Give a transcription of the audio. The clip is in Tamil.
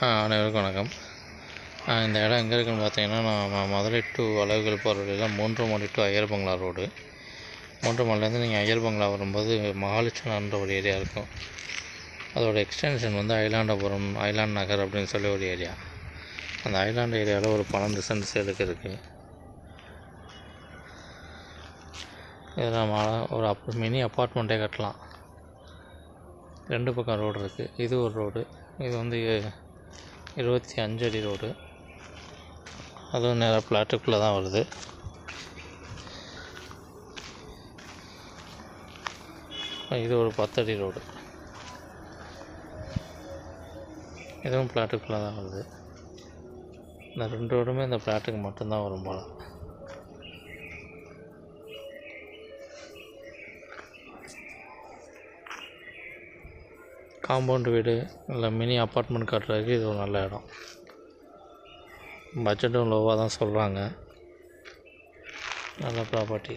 அனைவருக்கும் வணக்கம். இந்த இடம் எங்கே இருக்குதுன்னு பார்த்தீங்கன்னா, நான் மதுரை டு அழகுகள் போகிற வழியில் 3 மாடி டு ஐயர் பங்களா ரோடு. 3 மாடிலேருந்து நீங்கள் ஐயர் பங்களா வரும்போது மகாலட்சுமின்ற ஒரு ஏரியா இருக்கும். அதோட எக்ஸ்டென்ஷன் வந்து ஐலாண்டபுரம், ஐலாண்ட் நகர் அப்படின்னு சொல்லி ஒரு ஏரியா. அந்த ஐலாண்ட் ஏரியாவில் ஒரு 12 சென்ட் சேலுக்கு இருக்குது. இதில் நம்ம ஒரு மினி அப்பார்ட்மெண்ட்டே கட்டலாம். 2 பக்கம் ரோடு இருக்குது. இது ஒரு ரோடு, இது வந்து 25 அடி ரோடு. அதுவும் நேராக பிளாட்டுக்குள்ளே தான் வருது. இது ஒரு 10 அடி ரோடு, இதுவும் பிளாட்டுக்குள்ளே தான் வருது. இந்த 2 ரோடுமே இந்த பிளாட்டுக்கு மட்டும்தான் வரும் போல். காம்பவுண்ட் வீடு இல்லை மினி அப்பார்ட்மெண்ட் கட்டுறதுக்கு இது ஒரு நல்ல இடம். பட்ஜெட்டும் லோவாக தான் சொல்கிறாங்க. நல்ல ப்ராப்பர்ட்டி.